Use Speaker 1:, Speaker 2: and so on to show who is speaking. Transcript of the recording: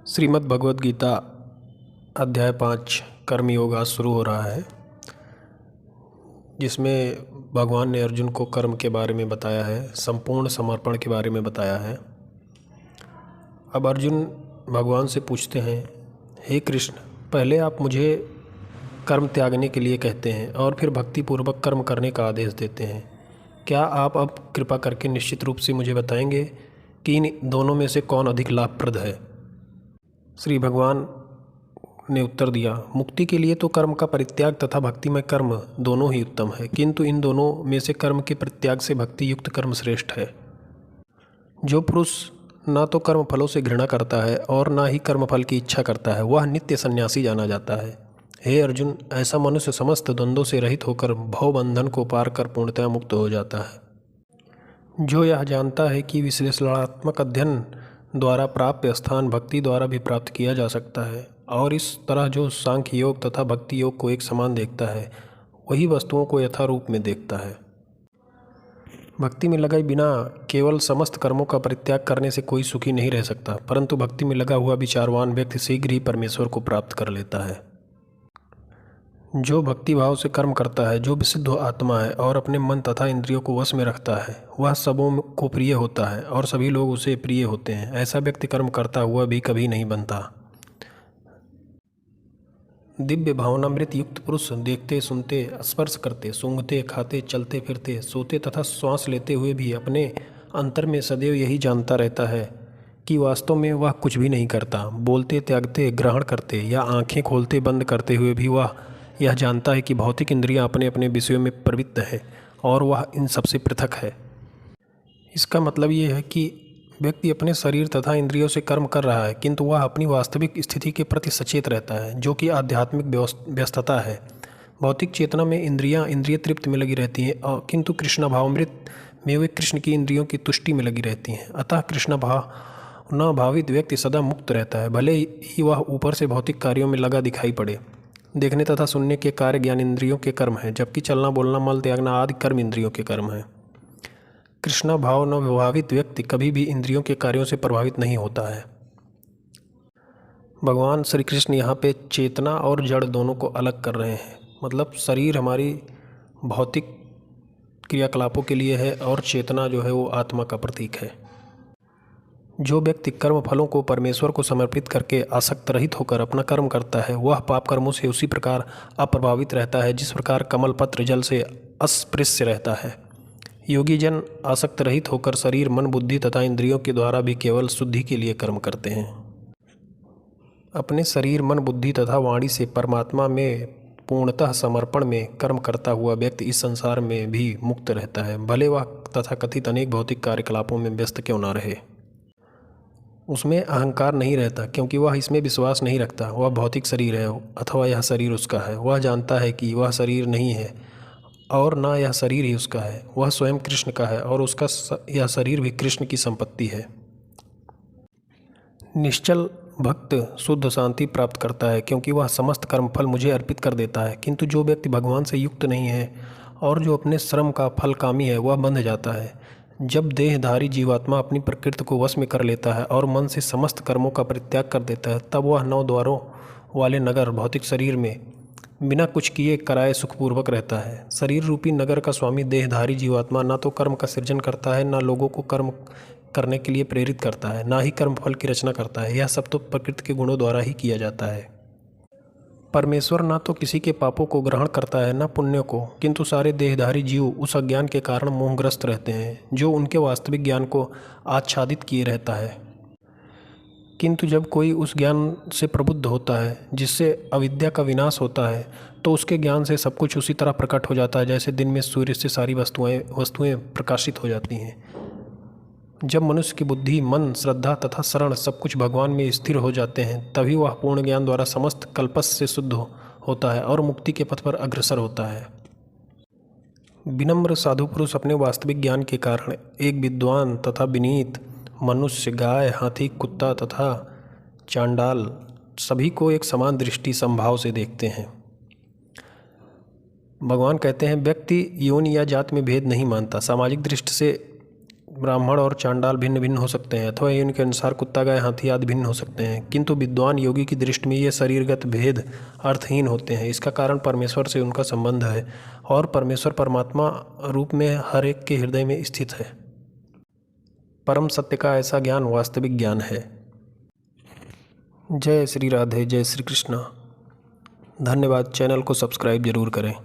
Speaker 1: श्रीमद् भगवद गीता अध्याय 5 कर्मयोग आज शुरू हो रहा है, जिसमें भगवान ने अर्जुन को कर्म के बारे में बताया है, संपूर्ण समर्पण के बारे में बताया है। अब अर्जुन भगवान से पूछते हैं, हे कृष्ण, पहले आप मुझे कर्म त्यागने के लिए कहते हैं और फिर भक्तिपूर्वक कर्म करने का आदेश देते हैं। क्या आप अब कृपा करके निश्चित रूप से मुझे बताएंगे कि इन दोनों में से कौन अधिक लाभप्रद है? श्री भगवान ने उत्तर दिया, मुक्ति के लिए तो कर्म का परित्याग तथा भक्तिमय कर्म दोनों ही उत्तम है, किंतु इन दोनों में से कर्म के परित्याग से भक्ति युक्त कर्म श्रेष्ठ है। जो पुरुष ना तो कर्म फलों से घृणा करता है और ना ही कर्म फल की इच्छा करता है, वह नित्य सन्यासी जाना जाता है। हे अर्जुन, ऐसा मनुष्य समस्त द्वंद्वों से रहित होकर भवबंधन को पार कर पूर्णतया मुक्त हो जाता है। जो यह जानता है कि विश्लेषणात्मक अध्ययन द्वारा प्राप्त स्थान भक्ति द्वारा भी प्राप्त किया जा सकता है, और इस तरह जो सांख्य योग तथा भक्ति योग को एक समान देखता है, वही वस्तुओं को यथारूप में देखता है। भक्ति में लगाए बिना केवल समस्त कर्मों का परित्याग करने से कोई सुखी नहीं रह सकता, परंतु भक्ति में लगा हुआ विचारवान व्यक्ति शीघ्र ही परमेश्वर को प्राप्त कर लेता है। जो भक्ति भाव से कर्म करता है, जो विशुद्ध आत्मा है और अपने मन तथा इंद्रियों को वश में रखता है, वह सबों को प्रिय होता है और सभी लोग उसे प्रिय होते हैं। ऐसा व्यक्ति कर्म करता हुआ भी कभी नहीं बनता। दिव्य भावनामृत युक्त पुरुष देखते, सुनते, स्पर्श करते, सूंघते, खाते, चलते फिरते, सोते तथा श्वास लेते हुए भी अपने अंतर में सदैव यही जानता रहता है कि वास्तव में वह कुछ भी नहीं करता। बोलते, त्यागते, ग्रहण करते या आंखें खोलते बंद करते हुए भी वह यह जानता है कि भौतिक इंद्रियां अपने अपने विषयों में प्रवृत्त है और वह इन सबसे पृथक है। इसका मतलब ये है कि व्यक्ति अपने शरीर तथा इंद्रियों से कर्म कर रहा है, किंतु वह अपनी वास्तविक स्थिति के प्रति सचेत रहता है, जो कि आध्यात्मिक व्यस्तता है। भौतिक चेतना में इंद्रियां इंद्रिय तृप्त में लगी रहती हैं, किंतु कृष्ण भावामृत में वे कृष्ण की इंद्रियों की तुष्टि में लगी रहती हैं। अतः कृष्ण भावना भावित व्यक्ति सदा मुक्त रहता है, भले ही वह ऊपर से भौतिक कार्यों में लगा दिखाई पड़े। देखने तथा सुनने के कार्य ज्ञान इंद्रियों के कर्म हैं, जबकि चलना, बोलना, मल त्यागना आदि कर्म इंद्रियों के कर्म हैं। कृष्ण भाव न विभावित व्यक्ति कभी भी इंद्रियों के कार्यों से प्रभावित नहीं होता है। भगवान श्री कृष्ण यहाँ पे चेतना और जड़ दोनों को अलग कर रहे हैं। मतलब शरीर हमारी भौतिक क्रियाकलापों के लिए है और चेतना जो है वो आत्मा का प्रतीक है। जो व्यक्ति कर्म फलों को परमेश्वर को समर्पित करके आसक्त रहित होकर अपना कर्म करता है, वह पाप कर्मों से उसी प्रकार अप्रभावित रहता है जिस प्रकार कमल पत्र जल से अस्पृश्य रहता है। योगी जन आसक्त रहित होकर शरीर, मन, बुद्धि तथा इंद्रियों के द्वारा भी केवल शुद्धि के लिए कर्म करते हैं। अपने शरीर, मन, बुद्धि तथा वाणी से परमात्मा में पूर्णतः समर्पण में कर्म करता हुआ व्यक्ति इस संसार में भी मुक्त रहता है, भले वह तथाकथित अनेक भौतिक कार्यकलापों में व्यस्त क्यों न रहे। उसमें अहंकार नहीं रहता, क्योंकि वह इसमें विश्वास नहीं रखता वह भौतिक शरीर है अथवा यह शरीर उसका है। वह जानता है कि वह शरीर नहीं है और ना यह शरीर ही उसका है। वह स्वयं कृष्ण का है और उसका यह शरीर भी कृष्ण की संपत्ति है। निश्चल भक्त शुद्ध शांति प्राप्त करता है, क्योंकि वह समस्त कर्मफल मुझे अर्पित कर देता है। किंतु जो व्यक्ति भगवान से युक्त नहीं है और जो अपने श्रम का फल कामी है, वह बंध जाता है। जब देहधारी जीवात्मा अपनी प्रकृति को वश में कर लेता है और मन से समस्त कर्मों का परित्याग कर देता है, तब वह 9 द्वारों वाले नगर भौतिक शरीर में बिना कुछ किए कराए सुखपूर्वक रहता है। शरीर रूपी नगर का स्वामी देहधारी जीवात्मा ना तो कर्म का सृजन करता है, ना लोगों को कर्म करने के लिए प्रेरित करता है, ना ही कर्म फल की रचना करता है। यह सब तो प्रकृति के गुणों द्वारा ही किया जाता है। परमेश्वर ना तो किसी के पापों को ग्रहण करता है, ना पुण्य को, किंतु सारे देहधारी जीव उस अज्ञान के कारण मोहग्रस्त रहते हैं, जो उनके वास्तविक ज्ञान को आच्छादित किए रहता है। किंतु जब कोई उस ज्ञान से प्रबुद्ध होता है जिससे अविद्या का विनाश होता है, तो उसके ज्ञान से सब कुछ उसी तरह प्रकट हो जाता है जैसे दिन में सूर्य से सारी वस्तुएं प्रकाशित हो जाती हैं। जब मनुष्य की बुद्धि, मन, श्रद्धा तथा शरण सब कुछ भगवान में स्थिर हो जाते हैं, तभी वह पूर्ण ज्ञान द्वारा समस्त कल्पश से शुद्ध होता है और मुक्ति के पथ पर अग्रसर होता है। विनम्र साधु पुरुष अपने वास्तविक ज्ञान के कारण एक विद्वान तथा विनीत मनुष्य, गाय, हाथी, कुत्ता तथा चांडाल सभी को एक समान दृष्टि समभाव से देखते हैं। भगवान कहते हैं, व्यक्ति योनि या जात में भेद नहीं मानता। सामाजिक दृष्टि से ब्राह्मण और चांडाल भिन्न भिन्न हो सकते हैं, अथवा इनके अनुसार कुत्ता, गाय, हाथी आदि भिन्न हो सकते हैं, किंतु विद्वान योगी की दृष्टि में ये शरीरगत भेद अर्थहीन होते हैं। इसका कारण परमेश्वर से उनका संबंध है, और परमेश्वर परमात्मा रूप में हर एक के हृदय में स्थित है। परम सत्य का ऐसा ज्ञान वास्तविक ज्ञान है। जय श्री राधे, जय श्री कृष्णा। धन्यवाद। चैनल को सब्सक्राइब जरूर करें।